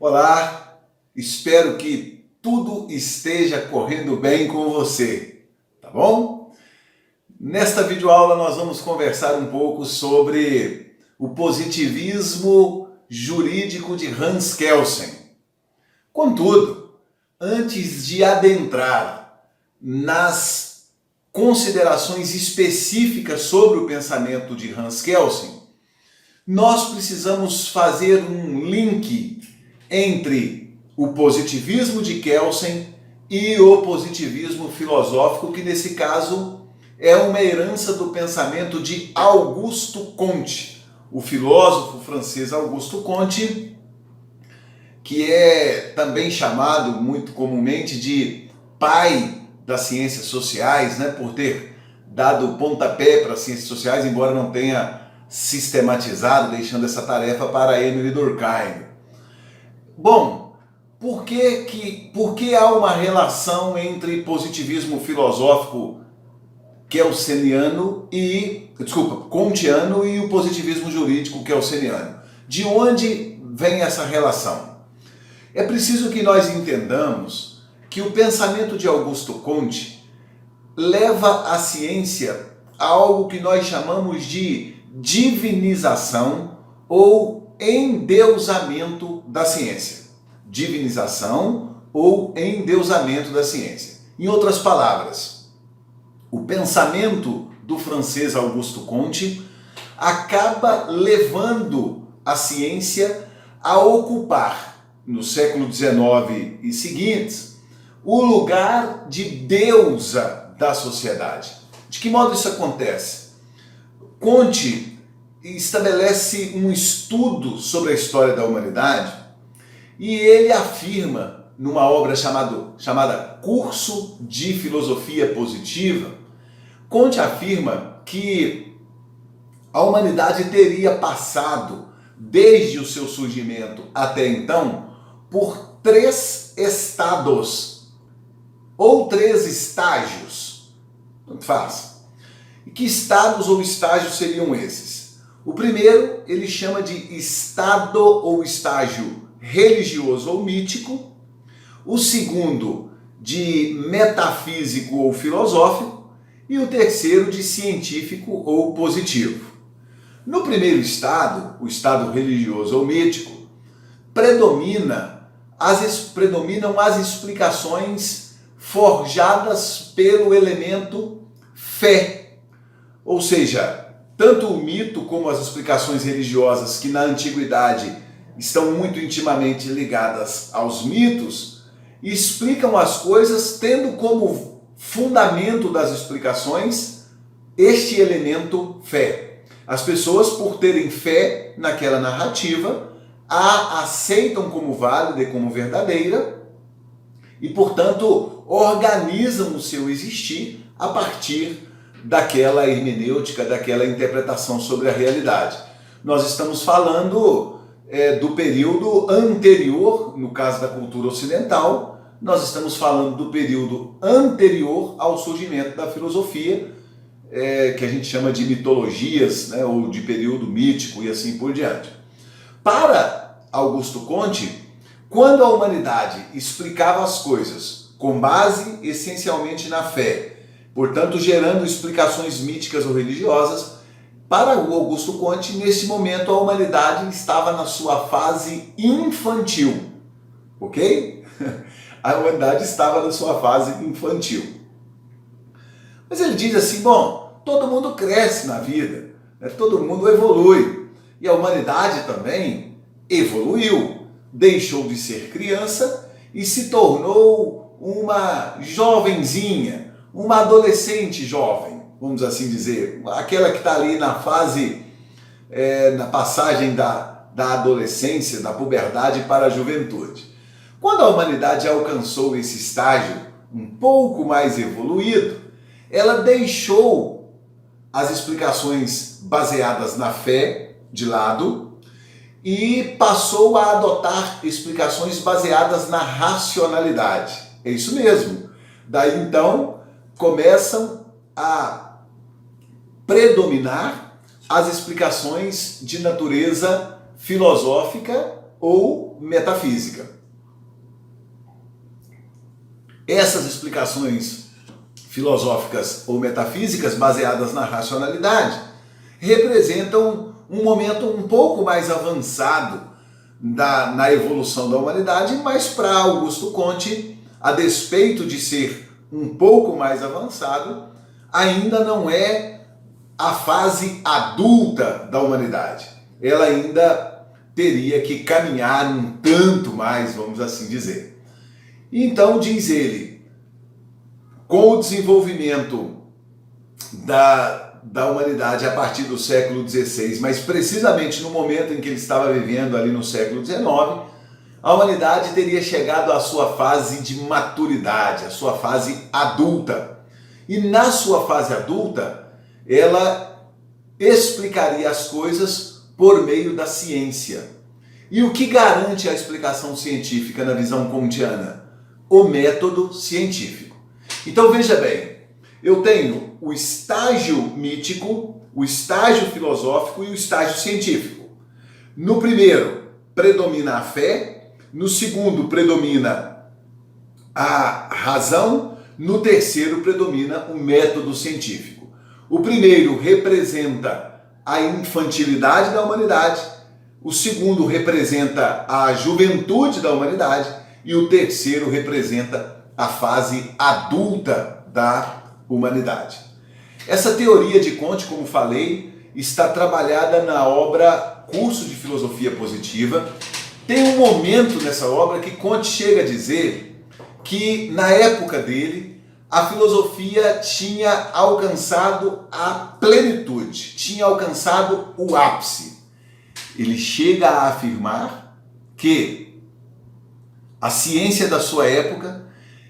Olá, espero que tudo esteja correndo bem com você, tá bom? Nesta videoaula nós vamos conversar um pouco sobre o positivismo jurídico de Hans Kelsen. Contudo, antes de adentrar nas considerações específicas sobre o pensamento de Hans Kelsen, nós precisamos fazer um link entre o positivismo de Kelsen e o positivismo filosófico, que nesse caso é uma herança do pensamento de Auguste Comte, o filósofo francês Auguste Comte, que é também chamado muito comumente de pai das ciências sociais, né, por ter dado pontapé para as ciências sociais, embora não tenha sistematizado, deixando essa tarefa para Émile Durkheim. Bom, por que há uma relação entre positivismo filosófico kantiano e o positivismo jurídico kelseniano? De onde vem essa relação? É preciso que nós entendamos que o pensamento de Auguste Comte leva a ciência a algo que nós chamamos de divinização ou endeusamento da ciência. Divinização ou endeusamento da ciência. Em outras palavras, o pensamento do francês Auguste Comte acaba levando a ciência a ocupar, no século XIX e seguintes, o lugar de deusa da sociedade. De que modo isso acontece? Comte estabelece um estudo sobre a história da humanidade e ele afirma, numa obra chamada Curso de Filosofia Positiva, Comte afirma que a humanidade teria passado, desde o seu surgimento até então, por 3 estados, ou 3 estágios, tanto faz. E que estados ou estágios seriam esses? O primeiro ele chama de estado ou estágio religioso ou mítico, o segundo de metafísico ou filosófico e o terceiro de científico ou positivo. No primeiro estado, o estado religioso ou mítico, predominam as explicações forjadas pelo elemento fé. Ou seja, tanto o mito como as explicações religiosas, que na antiguidade estão muito intimamente ligadas aos mitos, explicam as coisas tendo como fundamento das explicações este elemento fé. As pessoas, por terem fé naquela narrativa, a aceitam como válida e como verdadeira e, portanto, organizam o seu existir a partir daquela hermenêutica, daquela interpretação sobre a realidade. Nós estamos falando do período anterior, no caso da cultura ocidental, nós estamos falando do período anterior ao surgimento da filosofia, que a gente chama de mitologias, né, ou de período mítico e assim por diante. Para Auguste Comte, quando a humanidade explicava as coisas com base essencialmente na fé, portanto gerando explicações míticas ou religiosas, para o Auguste Comte, nesse momento a humanidade estava na sua fase infantil, ok? A humanidade estava na sua fase infantil. Mas ele diz assim, bom, todo mundo cresce na vida, né? Todo mundo evolui, e a humanidade também evoluiu, deixou de ser criança e se tornou uma jovenzinha, uma adolescente jovem, vamos assim dizer, aquela que está ali na fase, na passagem da adolescência, da puberdade para a juventude. Quando a humanidade alcançou esse estágio um pouco mais evoluído, ela deixou as explicações baseadas na fé de lado e passou a adotar explicações baseadas na racionalidade. É isso mesmo. Daí então começam a predominar as explicações de natureza filosófica ou metafísica. Essas explicações filosóficas ou metafísicas baseadas na racionalidade representam um momento um pouco mais avançado na evolução da humanidade, mas para Augusto Comte, a despeito de ser um pouco mais avançado, ainda não é a fase adulta da humanidade. Ela ainda teria que caminhar um tanto mais, vamos assim dizer. Então, diz ele, com o desenvolvimento da humanidade a partir do século XVI, mas precisamente no momento em que ele estava vivendo ali no século XIX, a humanidade teria chegado à sua fase de maturidade, à sua fase adulta. E na sua fase adulta, ela explicaria as coisas por meio da ciência. E o que garante a explicação científica na visão kantiana? O método científico. Então veja bem, eu tenho o estágio mítico, o estágio filosófico e o estágio científico. No primeiro, predomina a fé, no segundo, predomina a razão, no terceiro, predomina o método científico. O primeiro representa a infantilidade da humanidade, o segundo representa a juventude da humanidade e o terceiro representa a fase adulta da humanidade. Essa teoria de Comte, como falei, está trabalhada na obra Curso de Filosofia Positiva. Tem um momento nessa obra que Comte chega a dizer que, na época dele, a filosofia tinha alcançado a plenitude, tinha alcançado o ápice. Ele chega a afirmar que a ciência da sua época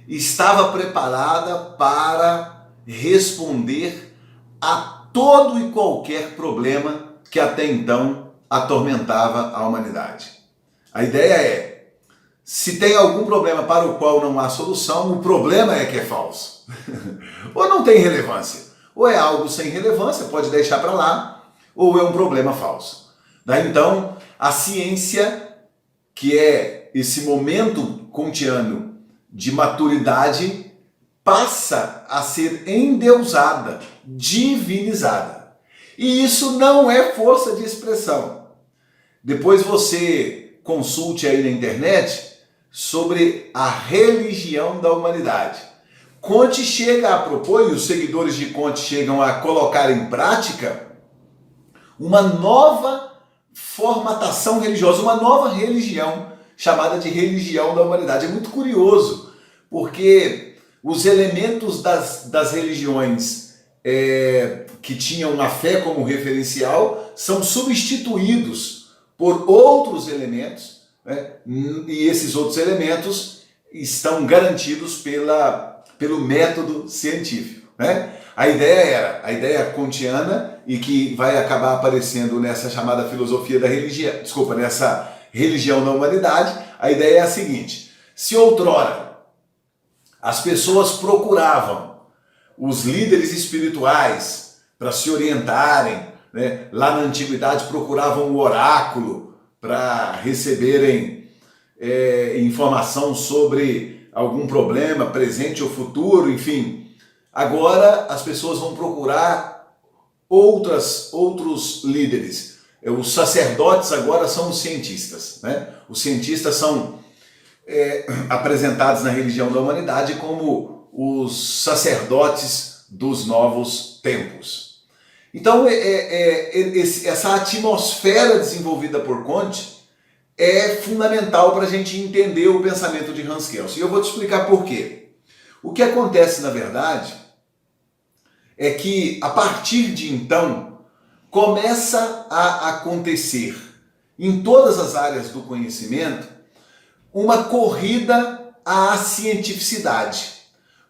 estava preparada para responder a todo e qualquer problema que até então atormentava a humanidade. A ideia é, se tem algum problema para o qual não há solução, o problema é que é falso. Ou não tem relevância. Ou é algo sem relevância, pode deixar para lá, ou é um problema falso. Daí então, a ciência, que é esse momento kantiano de maturidade, passa a ser endeusada, divinizada. E isso não é força de expressão. Depois você consulte aí na internet sobre a religião da humanidade. Comte chega a propor, e os seguidores de Comte chegam a colocar em prática, uma nova formatação religiosa, uma nova religião, chamada de religião da humanidade. É muito curioso, porque os elementos das religiões que tinham a fé como referencial são substituídos por outros elementos, né? E esses outros elementos estão garantidos pelo método científico, né? A ideia kantiana, e que vai acabar aparecendo nessa chamada filosofia da religião, nessa religião da humanidade, a ideia é a seguinte: se outrora as pessoas procuravam os líderes espirituais para se orientarem, né? Lá na antiguidade procuravam o oráculo para receberem informação sobre algum problema presente ou futuro, enfim. Agora as pessoas vão procurar outros líderes. Os sacerdotes agora são os cientistas, né? Os cientistas são apresentados na religião da humanidade como os sacerdotes dos novos tempos. Então, essa atmosfera desenvolvida por Comte é fundamental para a gente entender o pensamento de Hans Kelsen. E eu vou te explicar por quê. O que acontece, na verdade, é que, a partir de então, começa a acontecer, em todas as áreas do conhecimento, uma corrida à cientificidade.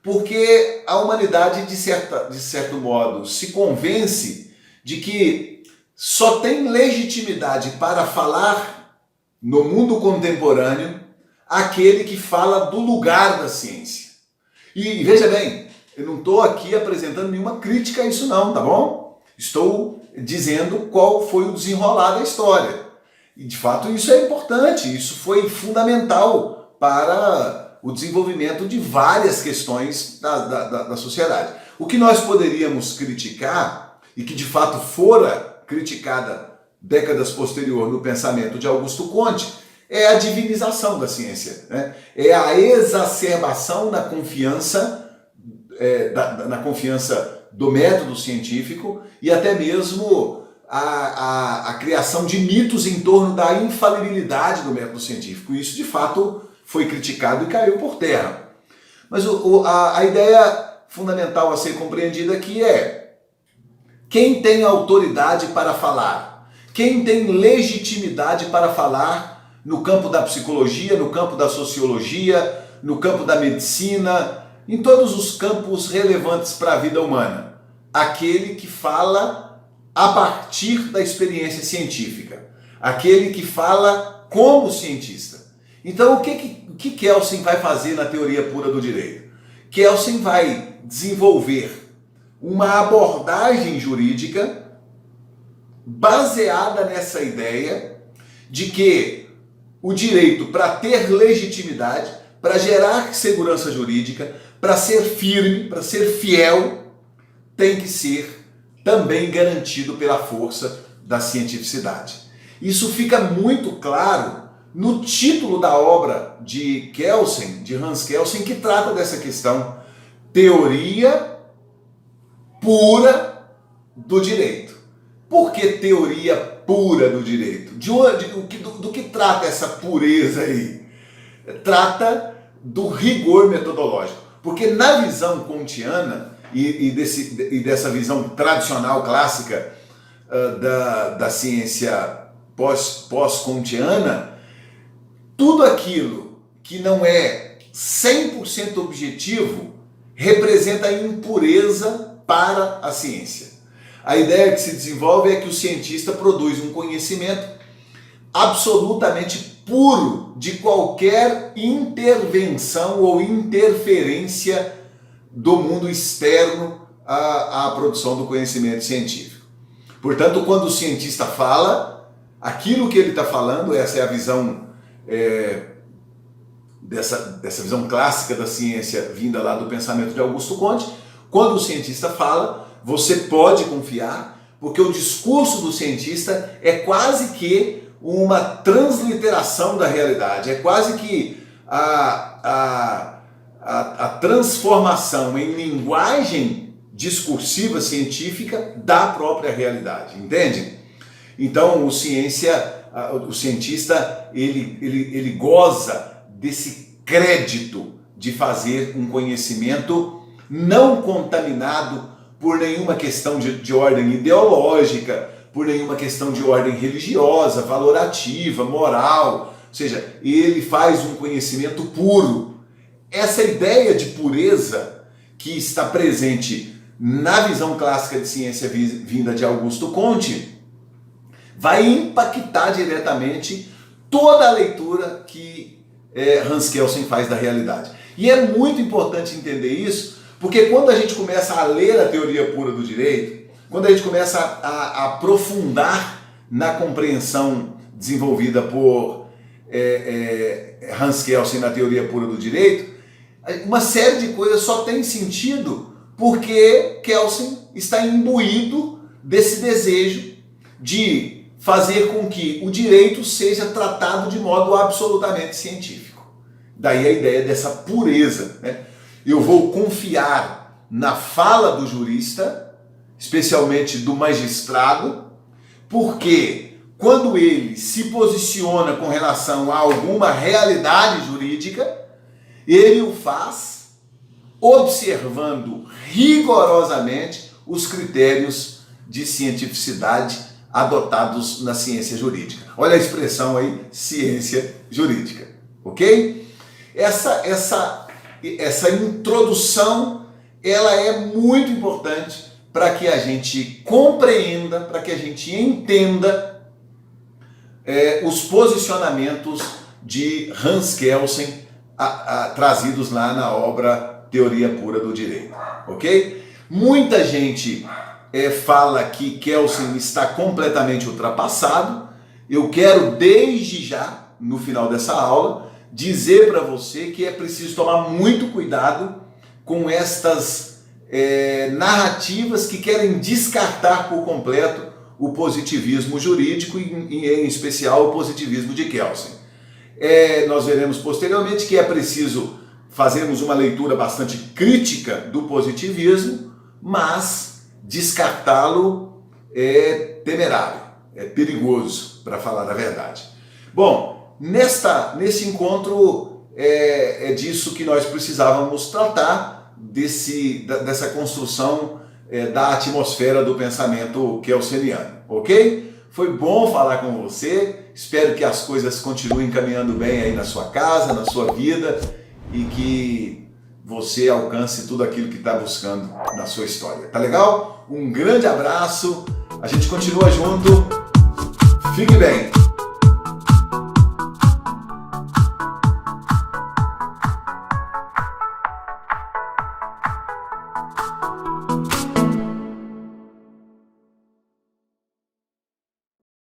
Porque a humanidade, de certo modo, se convence de que só tem legitimidade para falar no mundo contemporâneo aquele que fala do lugar da ciência. E veja bem, eu não estou aqui apresentando nenhuma crítica a isso não, tá bom? Estou dizendo qual foi o desenrolar da história. E de fato isso é importante, isso foi fundamental para o desenvolvimento de várias questões da sociedade. O que nós poderíamos criticar, e que de fato fora criticada décadas posterior no pensamento de Augusto Comte, é a divinização da ciência, né? É a exacerbação na confiança, na confiança do método científico e até mesmo a criação de mitos em torno da infalibilidade do método científico. Isso de fato foi criticado e caiu por terra. Mas a ideia fundamental a ser compreendida aqui é: quem tem autoridade para falar? Quem tem legitimidade para falar no campo da psicologia, no campo da sociologia, no campo da medicina, em todos os campos relevantes para a vida humana? Aquele que fala a partir da experiência científica, aquele que fala como cientista. Então, o que Kelsen vai fazer na teoria pura do direito? Kelsen vai desenvolver uma abordagem jurídica baseada nessa ideia de que o direito, para ter legitimidade, para gerar segurança jurídica, para ser firme, para ser fiel, tem que ser também garantido pela força da cientificidade. Isso fica muito claro no título da obra de Kelsen, de Hans Kelsen, que trata dessa questão: Teoria Pura do Direito. Por que teoria pura do direito? Do que trata essa pureza aí? Trata do rigor metodológico. Porque na visão kantiana e dessa visão tradicional, clássica da ciência pós-kantiana, tudo aquilo que não é 100% objetivo representa impureza para a ciência. A ideia que se desenvolve é que o cientista produz um conhecimento absolutamente puro de qualquer intervenção ou interferência do mundo externo à produção do conhecimento científico. Portanto, quando o cientista fala, aquilo que ele está falando, essa é a visão dessa visão clássica da ciência vinda lá do pensamento de Augusto Comte. Quando o cientista fala, você pode confiar, porque o discurso do cientista é quase que uma transliteração da realidade, é quase que a transformação em linguagem discursiva científica da própria realidade, entende? Então o cientista ele goza desse crédito de fazer um conhecimento não contaminado por nenhuma questão de ordem ideológica, por nenhuma questão de ordem religiosa, valorativa, moral. Ou seja, ele faz um conhecimento puro. Essa ideia de pureza que está presente na visão clássica de ciência vinda de Augusto Comte vai impactar diretamente toda a leitura que Hans Kelsen faz da realidade. E é muito importante entender isso, porque quando a gente começa a ler a teoria pura do direito, quando a gente começa a aprofundar na compreensão desenvolvida por Hans Kelsen na teoria pura do direito, uma série de coisas só tem sentido porque Kelsen está imbuído desse desejo de fazer com que o direito seja tratado de modo absolutamente científico. Daí a ideia dessa pureza, né? Eu vou confiar na fala do jurista, especialmente do magistrado, porque quando ele se posiciona com relação a alguma realidade jurídica, ele o faz observando rigorosamente os critérios de cientificidade adotados na ciência jurídica. Olha a expressão aí, ciência jurídica, ok? Essa introdução, ela é muito importante para que a gente compreenda, para que a gente entenda os posicionamentos de Hans Kelsen trazidos lá na obra Teoria Pura do Direito, ok? Muita gente fala que Kelsen está completamente ultrapassado, eu quero desde já, no final dessa aula, dizer para você que é preciso tomar muito cuidado com estas narrativas que querem descartar por completo o positivismo jurídico e em especial o positivismo de Kelsen. Nós veremos posteriormente que é preciso fazermos uma leitura bastante crítica do positivismo, mas descartá-lo é temerário, é perigoso, para falar a verdade. Bom, nesse encontro é disso que nós precisávamos tratar, dessa construção da atmosfera do pensamento kelseniano, ok? Foi bom falar com você, espero que as coisas continuem caminhando bem aí na sua casa, na sua vida, e que você alcance tudo aquilo que está buscando na sua história. Tá legal? Um grande abraço, a gente continua junto, fique bem!